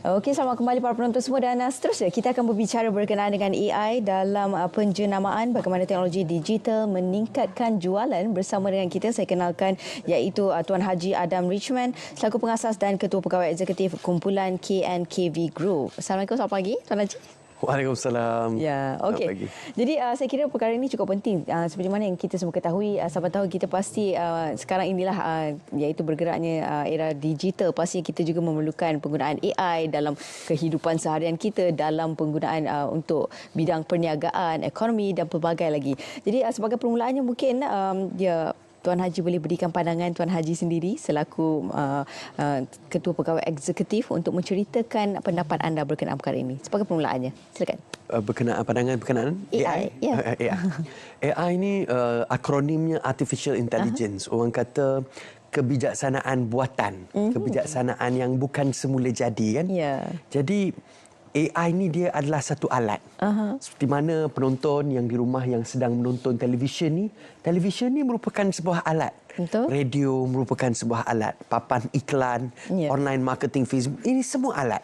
Okey, selamat kembali para penonton semua dan seterusnya kita akan berbicara berkenaan dengan AI dalam penjenamaan bagaimana teknologi digital meningkatkan jualan. Bersama dengan kita saya kenalkan iaitu Tuan Haji Adam Richman selaku pengasas dan ketua pegawai eksekutif kumpulan KNKV Group. Assalamualaikum, selamat pagi Tuan Haji. Waalaikumsalam. Ya, okey. Jadi saya kira perkara ini cukup penting. Seperti mana yang kita semua ketahui, siapa tahu kita pasti sekarang inilah iaitu bergeraknya era digital, pasti kita juga memerlukan penggunaan AI dalam kehidupan seharian kita, dalam penggunaan untuk bidang perniagaan, ekonomi dan pelbagai lagi. Jadi sebagai permulaannya mungkin Tuan Haji boleh berikan pandangan Tuan Haji sendiri selaku Ketua Pegawai Eksekutif untuk menceritakan pendapat anda berkenaan perkara ini. Sebagai permulaannya, silakan. Pandangan berkenaan AI? Ya. AI ini akronimnya Artificial Intelligence. Orang kata kebijaksanaan buatan. Kebijaksanaan yang bukan semula jadi, kan? Ya. Jadi AI ni dia adalah satu alat. Seperti mana penonton yang di rumah yang sedang menonton televisyen ni merupakan sebuah alat. Betul. Radio merupakan sebuah alat. Papan iklan, online marketing, Facebook, ini semua alat.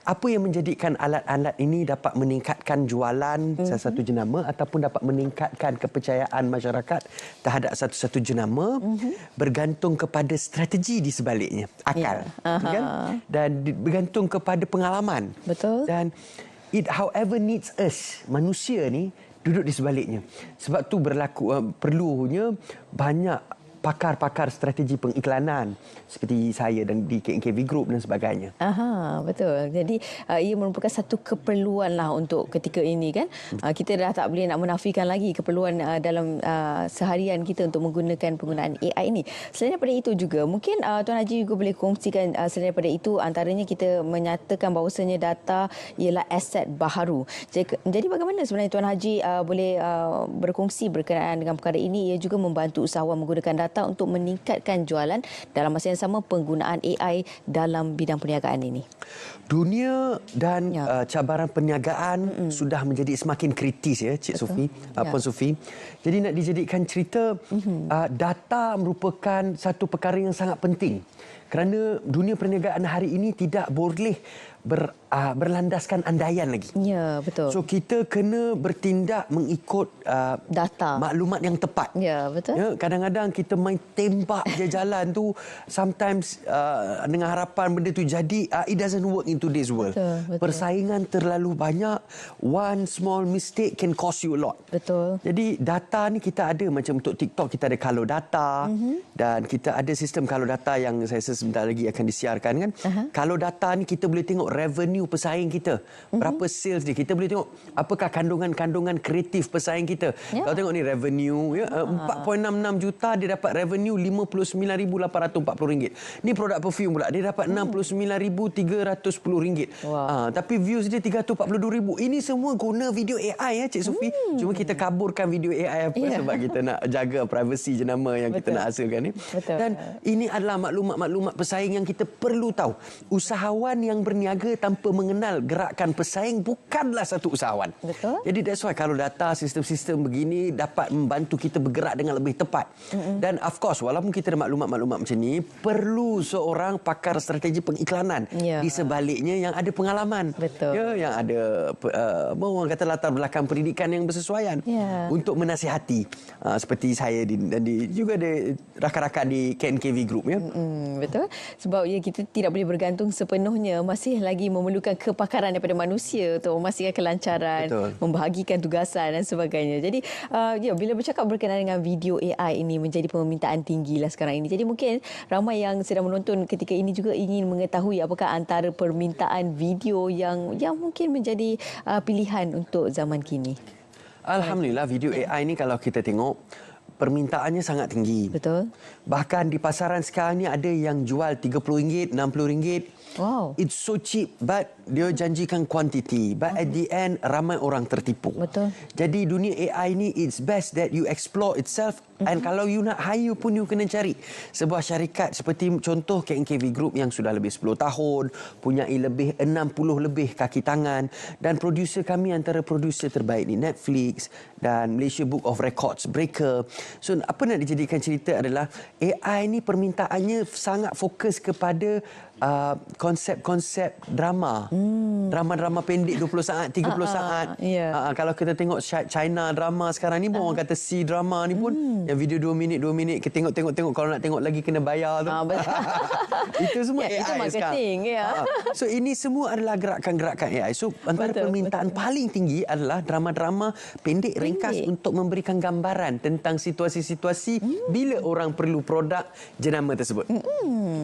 Apa yang menjadikan alat-alat ini dapat meningkatkan jualan satu jenama ataupun dapat meningkatkan kepercayaan masyarakat terhadap satu jenama bergantung kepada strategi di sebaliknya. Akal. Kan? Dan bergantung kepada pengalaman. Betul. Dan it however needs us, manusia ni duduk di sebaliknya. Sebab tu perlunya banyak pakar-pakar strategi pengiklanan seperti saya dan di KNKV Group dan sebagainya. Betul. Jadi ia merupakan satu keperluan lah untuk ketika ini, kan. Kita dah tak boleh nak menafikan lagi keperluan dalam seharian kita untuk menggunakan penggunaan AI ini. Selain daripada itu juga, mungkin Tuan Haji juga boleh kongsikan selain daripada itu, antaranya kita menyatakan bahawasanya data ialah aset baharu. Jadi bagaimana sebenarnya Tuan Haji boleh berkongsi berkenaan dengan perkara ini? Ia juga membantu usahawan menggunakan data untuk meningkatkan jualan dalam masa yang sama penggunaan AI dalam bidang perniagaan ini. Dunia dan cabaran perniagaan sudah menjadi semakin kritis, ya, Cik Sufi, Puan Sufi. Jadi nak dijadikan cerita, data merupakan satu perkara yang sangat penting. Kerana dunia perniagaan hari ini tidak boleh berlandaskan andaian lagi. Ya, betul. So kita kena bertindak mengikut data, maklumat yang tepat. Ya, betul. Ya, kadang-kadang kita main tembak je jalan tu, sometimes dengan harapan benda tu jadi, it doesn't work in today's world. Betul. Persaingan terlalu banyak, one small mistake can cost you a lot. Betul. Jadi data ni kita ada, macam untuk TikTok kita ada kalau data, dan kita ada sistem kalau data yang saya rasa sebentar lagi akan disiarkan, kan. Kalau data ni kita boleh tengok revenue pesaing kita, berapa sales dia, kita boleh tengok apakah kandungan-kandungan kreatif pesaing kita. Kalau tengok ni revenue, 4.66 juta, dia dapat revenue RM59,840. Ni produk perfume pula, dia dapat RM69,310. Tapi views dia 342,000. Ini semua guna video AI, ya, Cik Sufi. Cuma kita kaburkan video AI sebab kita nak jaga privasi jenama yang kita nak hasilkan ni. Dan ini adalah maklumat-maklumat pesaing yang kita perlu tahu. Usahawan yang berniaga tanpa mengenal gerakan pesaing bukanlah satu usahawan. Betul. Jadi that's why kalau data, sistem-sistem begini dapat membantu kita bergerak dengan lebih tepat. Dan of course, walaupun kita ada maklumat-maklumat macam ni, perlu seorang pakar strategi pengiklanan di sebaliknya yang ada pengalaman. Betul. Ya, yang ada orang kata latar belakang pendidikan yang bersesuaian untuk menasihati. Seperti saya dan juga ada rakan-rakan di KNKV Group, ya. Betul. Sebab kita tidak boleh bergantung sepenuhnya, masih lagi memerlukan kepakaran daripada manusia untuk memastikan kelancaran, membahagikan tugasan dan sebagainya. Jadi bila bercakap berkenaan dengan video AI ini menjadi permintaan tinggilah sekarang ini. Jadi mungkin ramai yang sedang menonton ketika ini juga ingin mengetahui apakah antara permintaan video yang mungkin menjadi pilihan untuk zaman kini. Alhamdulillah, video AI ni kalau kita tengok permintaannya sangat tinggi. Betul. Bahkan di pasaran sekarang ni ada yang jual RM30, RM60. Wow. It's so cheap, but dia janjikan quantity. But at the end, ramai orang tertipu. Betul. Jadi dunia AI ni, it's best that you explore itself. And kalau you nak hire pun, you kena cari sebuah syarikat seperti contoh KNKV Group yang sudah lebih 10 tahun, punya lebih 60 lebih kaki tangan. Dan produser kami antara produser terbaik di Netflix dan Malaysia Book of Records, Breaker. So apa nak dijadikan cerita adalah AI ni permintaannya sangat fokus kepada konsep-konsep drama. Drama-drama pendek 20 saat, 30 saat. Kalau kita tengok China drama sekarang ni pun orang kata C-drama ni pun yang video 2 minit kita tengok kalau nak tengok lagi kena bayar tu. Itu semua AI itu marketing sekarang. So ini semua adalah gerakan-gerakan AI. So antara permintaan paling tinggi adalah drama-drama pendek ringkas untuk memberikan gambaran tentang situasi-situasi bila orang perlu produk jenama tersebut.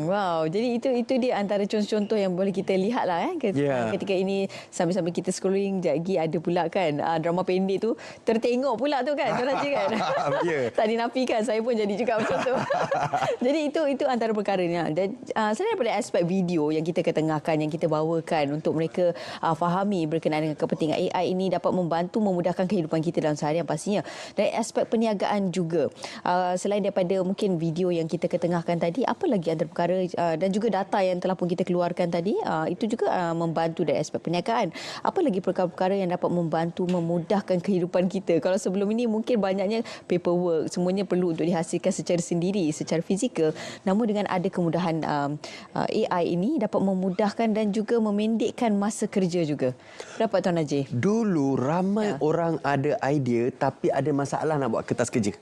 Wow, jadi itu dia antara contoh-contoh yang boleh kita lihat lah ketika ini sambil-sambil kita scrolling lagi ada pula kan drama pendek tu tertengok pula tu kan Tuan Haji kan. Tak dinafikan, saya pun jadi juga macam tu. Jadi itu antara perkaranya. Dan selain daripada aspek video yang kita ketengahkan, yang kita bawakan untuk mereka fahami berkenaan dengan kepentingan AI ini dapat membantu memudahkan kehidupan kita dalam seharian pastinya. Dan aspek perniagaan juga. Selain daripada mungkin video yang kita ketengahkan tadi, apa lagi antara perkara dan juga data yang telah pun kita keluarkan tadi, itu juga membantu dari aspek perniagaan. Apa lagi perkara-perkara yang dapat membantu memudahkan kehidupan kita? Kalau sebelum ini mungkin banyaknya paperwork, semuanya perlu untuk dihasilkan secara sendiri, secara fizikal. Namun dengan ada kemudahan AI ini dapat memudahkan dan juga memendekkan masa kerja juga. Berapa Tuan Haji? Dulu ramai orang ada idea tapi ada masalah nak buat kertas kerja.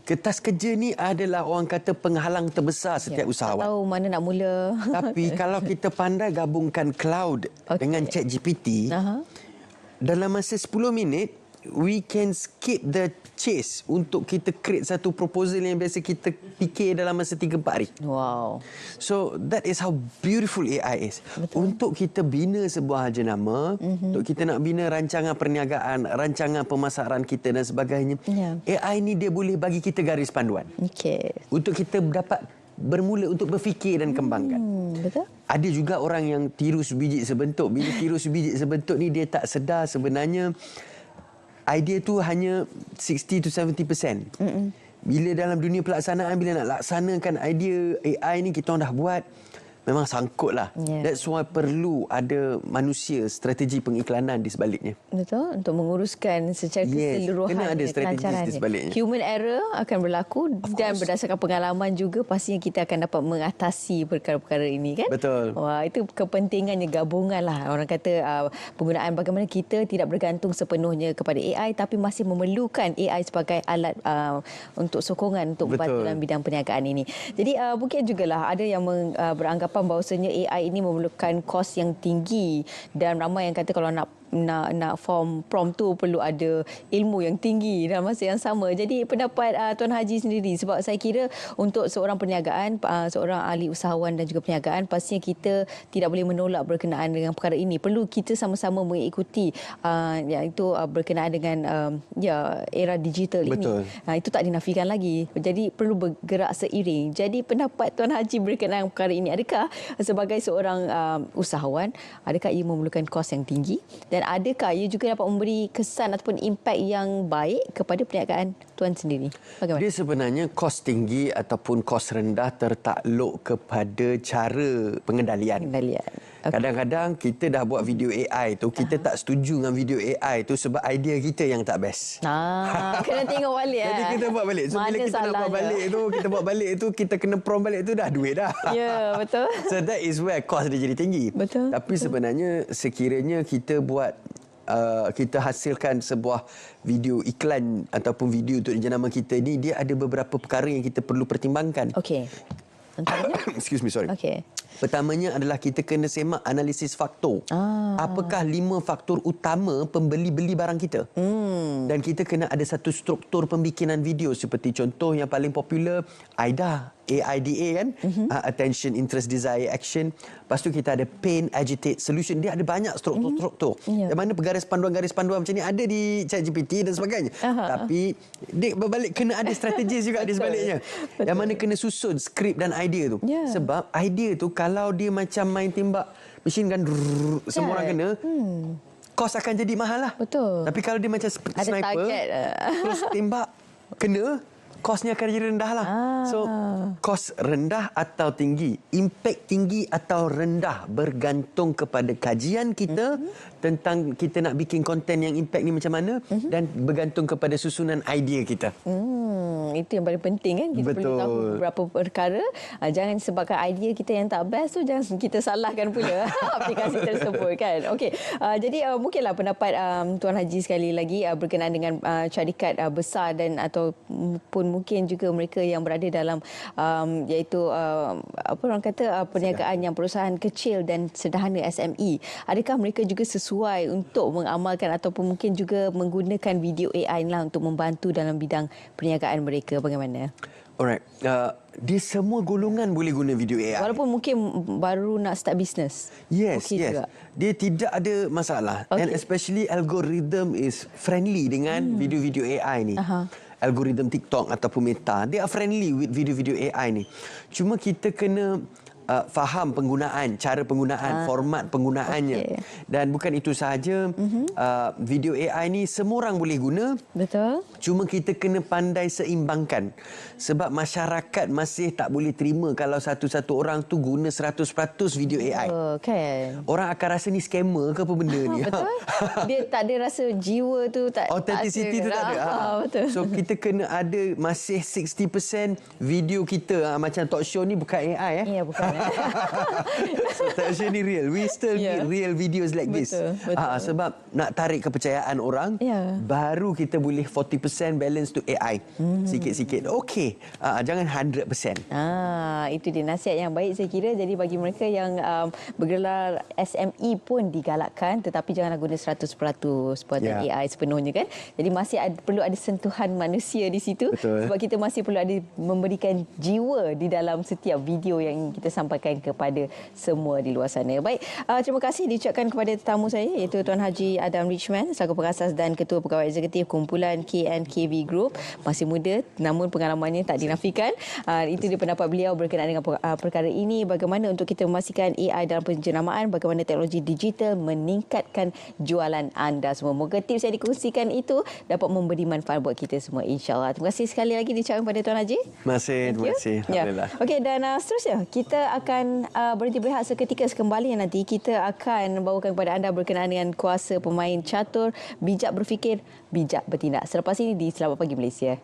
Kertas kerja ni adalah orang kata penghalang terbesar setiap usahawan. Tak tahu mana nak mula. Tapi kalau kita pandai gabungkan cloud dengan ChatGPT, dalam masa 10 minit, we can skip the chase untuk kita create satu proposal yang biasa kita fikir dalam masa 3-4 hari. Wow. So that is how beautiful AI is. Betul. Untuk kita bina sebuah jenama, untuk kita nak bina rancangan perniagaan, rancangan pemasaran kita dan sebagainya, AI ni dia boleh bagi kita garis panduan. Untuk kita dapat bermula untuk berfikir dan kembangkan. Betul. Ada juga orang yang tiru sebiji sebentuk. Bila tiru sebiji sebentuk ni dia tak sedar sebenarnya idea tu hanya 60 to 70%. Bila dalam dunia pelaksanaan, bila nak laksanakan idea AI ni kita orang dah buat, memang sangkut lah. That's why perlu ada manusia, strategi pengiklanan di sebaliknya. Betul, untuk menguruskan secara keseluruhan. Kena ada strategi di sebaliknya. Human error akan berlaku dan berdasarkan pengalaman juga pastinya kita akan dapat mengatasi perkara-perkara ini kan. Betul. Wah, itu kepentingannya gabungan lah. Orang kata penggunaan bagaimana kita tidak bergantung sepenuhnya kepada AI tapi masih memerlukan AI sebagai alat untuk sokongan untuk membantu dalam bidang perniagaan ini. Jadi mungkin jugalah ada yang beranggapan bahawasanya AI ini memerlukan kos yang tinggi dan ramai yang kata kalau nak form prompt tu perlu ada ilmu yang tinggi dalam masa yang sama. Jadi pendapat Tuan Haji sendiri, sebab saya kira untuk seorang perniagaan, seorang ahli usahawan dan juga perniagaan, pastinya kita tidak boleh menolak berkenaan dengan perkara ini. Perlu kita sama-sama mengikuti iaitu berkenaan dengan era digital ini. Itu tak dinafikan lagi. Jadi perlu bergerak seiring. Jadi pendapat Tuan Haji berkenaan perkara ini, adakah sebagai seorang usahawan, adakah ia memerlukan kos yang tinggi? Dan adakah ia juga dapat memberi kesan ataupun impak yang baik kepada perniagaan tuan sendiri? Bagaimana? Dia sebenarnya kos tinggi ataupun kos rendah tertakluk kepada cara pengendalian. Kadang-kadang kita dah buat video AI tu, kita tak setuju dengan video AI tu sebab idea kita yang tak best. Kena tengok balik. Jadi kita buat balik. So bila kita nak buat balik tu, kita kena prompt balik tu dah duit dah. Ya, betul. So that is where cost dia jadi tinggi. Betul. Tapi sebenarnya sekiranya kita buat kita hasilkan sebuah video iklan ataupun video untuk jenama kita ni, dia ada beberapa perkara yang kita perlu pertimbangkan. Okey. Antaranya? Excuse me, sorry. Okey. Pertamanya adalah kita kena semak analisis faktor. Apakah 5 faktor utama pembeli beli barang kita? Dan kita kena ada satu struktur pembikinan video seperti contoh yang paling popular AIDA, AIDA kan? Attention, Interest, Desire, Action. Lepas tu kita ada Pain, Agitate, Solution. Dia ada banyak struktur-struktur. Yang mana garis panduan macam ni ada di ChatGPT dan sebagainya. Tapi dia berbalik kena ada strategi juga di sebaliknya. Yang mana kena susun skrip dan idea tu. Sebab idea tu kalau dia macam main tembak mesin kan semua orang kena, kos akan jadi mahal lah. Betul. Tapi kalau dia macam seperti sniper, terus tembak kena, kosnya akan jadi rendah lah. So, kos rendah atau tinggi, impact tinggi atau rendah bergantung kepada kajian kita tentang kita nak bikin konten yang impact ni macam mana dan bergantung kepada susunan idea kita. Itu yang paling penting kan. Kita perlu tahu beberapa perkara. Jangan sebabkan idea kita yang tak best tu, jangan kita salahkan pula aplikasi tersebut kan. Okey, jadi mungkinlah pendapat Tuan Haji sekali lagi berkenaan dengan syarikat besar dan ataupun mungkin juga mereka yang berada dalam iaitu apa orang kata perniagaan yang perusahaan kecil dan sederhana SME. Adakah mereka juga sesuai untuk mengamalkan ataupun mungkin juga menggunakan video AI lah untuk membantu dalam bidang perniagaan mereka? Bagaimana? Alright. Dia semua golongan boleh guna video AI. Walaupun mungkin baru nak start bisnes. Yes, okay yes. juga. Dia tidak ada masalah. And especially algorithm is friendly dengan video-video AI ni. Algorithm TikTok ataupun Meta, they are friendly with video-video AI ni. Cuma kita kena faham penggunaan, cara penggunaan, format penggunaannya. Dan bukan itu sahaja, video AI ni semua orang boleh guna. Betul. Cuma kita kena pandai seimbangkan. Sebab masyarakat masih tak boleh terima kalau satu-satu orang tu guna 100% video AI. Kan. Orang akan rasa ni scammer ke apa benda ni. Betul. Dia tak ada rasa jiwa tu, tak authenticity tu tak ada. Betul. So kita kena ada masih 60% video kita macam talk show ni bukan AI Ya, bukan. So talk show ni real. We still need real videos like this. Betul. Sebab nak tarik kepercayaan orang, baru kita boleh 40% balance to AI. Sikit-sikit. Okey. Jangan 100%. Itu dia nasihat yang baik saya kira. Jadi bagi mereka yang bergelar SME pun digalakkan, tetapi janganlah guna 100% buatan AI sepenuhnya kan. Jadi masih perlu ada sentuhan manusia di situ. Betul. Sebab kita masih perlu ada memberikan jiwa di dalam setiap video yang kita sampaikan kepada semua di luar sana. Baik, terima kasih diucapkan kepada tetamu saya iaitu Tuan Haji Adam Richman selaku pengasas dan ketua pegawai eksekutif kumpulan KNKV Group. Masih muda namun pengalamannya tak dinafikan. Itu dia pendapat beliau berkenaan dengan perkara ini, bagaimana untuk kita memastikan AI dalam penjenamaan, bagaimana teknologi digital meningkatkan jualan anda semua. Moga tips yang dikongsikan itu dapat memberi manfaat buat kita semua, insya-Allah. Terima kasih sekali lagi diucapkan kepada Tuan Haji. Terima kasih. Alhamdulillah. Okey, dan seterusnya kita akan berhenti berehat seketika. Sekembali nanti kita akan bawakan kepada anda berkenaan dengan kuasa pemain catur, bijak berfikir, bijak bertindak. Selepas ini di Selamat Pagi Malaysia.